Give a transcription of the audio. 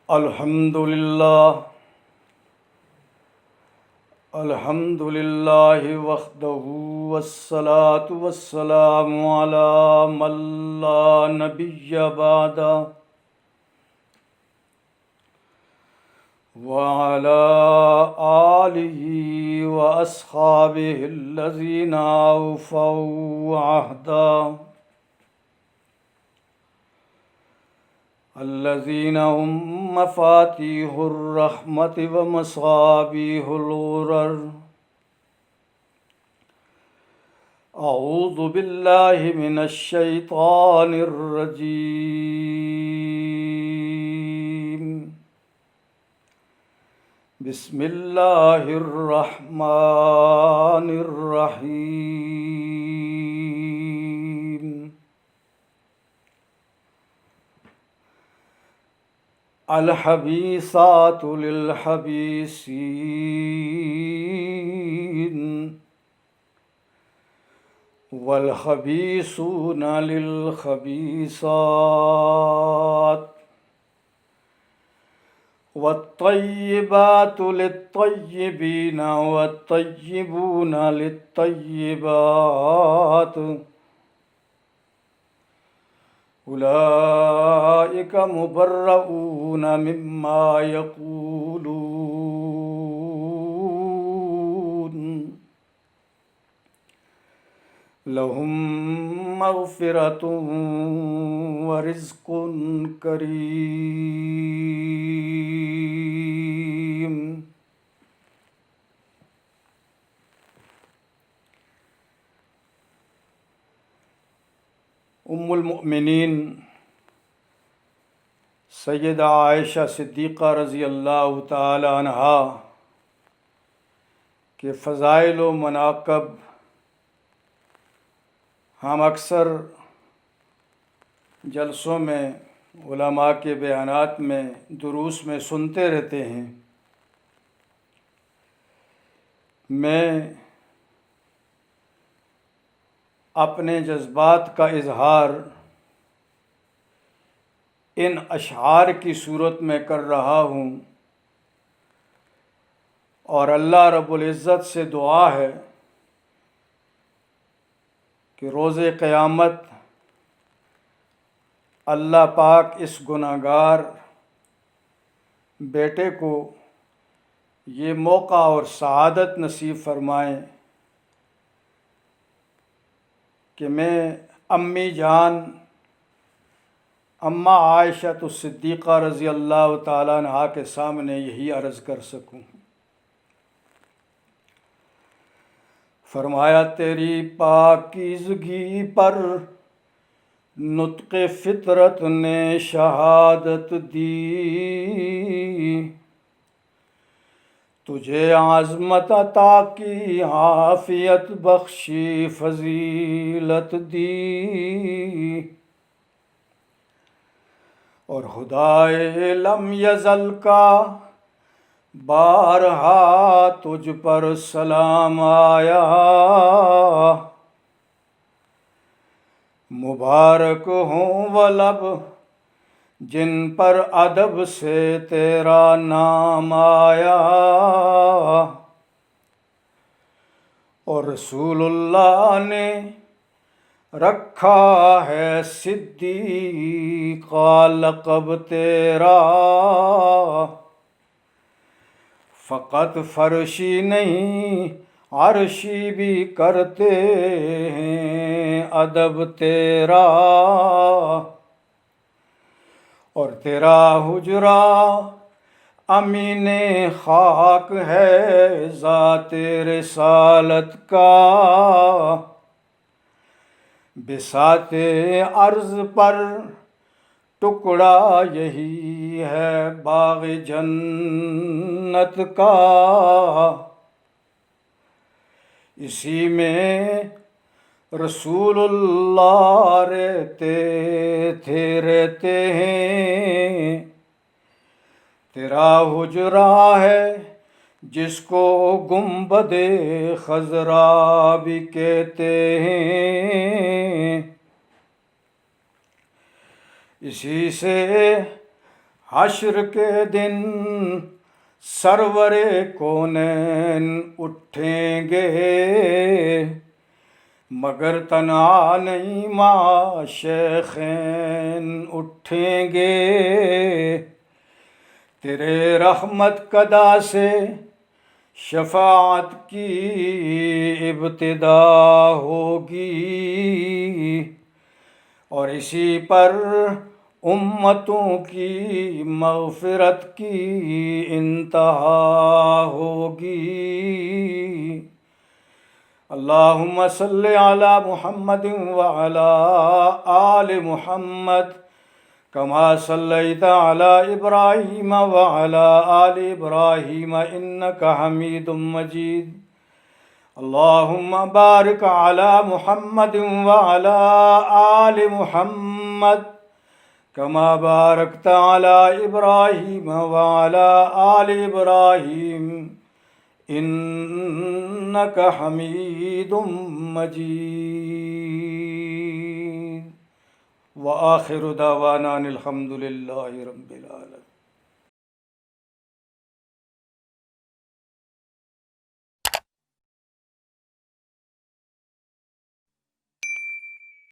الحمد للہ وحدہ والصلاة والسلام علی من لا نبی بعدہ وعلی آلہ واصحابہ الذین اوفوا عہدہ الذین هم مفاتیح الرحمت ومصابیح الغرر اعوذ باللہ من الشیطان الرجیم بسم اللہ الرحمن الرحیم الخبیثات للخبیثین والخبیثون للخبیثات والطیبات للطیبین والطیبون للطیبات اولئک مبرؤون مما یقولون لهم مغفرۃ ورزق کریم۔ ام المؤمنین سیدہ عائشہ صدیقہ رضی اللہ تعالی عنہا کے فضائل و مناقب ہم اکثر جلسوں میں علماء کے بیانات میں دروس میں سنتے رہتے ہیں۔ میں اپنے جذبات کا اظہار ان اشعار کی صورت میں کر رہا ہوں، اور اللہ رب العزت سے دعا ہے کہ روز قیامت اللہ پاک اس گناہگار بیٹے کو یہ موقع اور سعادت نصیب فرمائیں کہ میں امی جان اماں عائشہ صدیقہ رضی اللہ تعالیٰ عنہا کے سامنے یہی عرض کر سکوں۔ فرمایا تیری پاکیزگی پر نطق فطرت نے شہادت دی، تجھے عظمت عطا کی عافیت بخشی فضیلت دی، اور خدائے لم یزل کا بارہا تجھ پر سلام آیا، مبارک ہوں وہ لب جن پر ادب سے تیرا نام آیا، اور رسول اللہ نے رکھا ہے صدیق کا لقب تیرا، فقط فرشی نہیں عرشی بھی کرتے ہیں ادب تیرا، اور تیرا حجرہ امین خاک ہے ذات رسالت کا، بساط عرض پر ٹکڑا یہی ہے باغ جنت کا، اسی میں رسول اللہ رہتے ہیں، تیرا حجرہ ہے جس کو گنبد خضرا بھی کہتے ہیں، اسی سے حشر کے دن سرور کونین اٹھیں گے، مگر تنہا نہیں ماں شیخین اٹھیں گے۔ تیرے رحمت قدا سے شفاعت کی ابتدا ہوگی، اور اسی پر امتوں کی مغفرت کی انتہا ہوگی۔ اللہم صلی علی محمد وعلی آل محمد کما صلیت علی ابراہیم وعلی آل ابراہیم انک حمید مجید۔ اللہم بارک علی محمد وعلی آل محمد کما بارکت علی ابراہیم وعلی آل ابراہیم انک حمید مجید۔ وآخر دعوانا الحمد للہ رب العالمین۔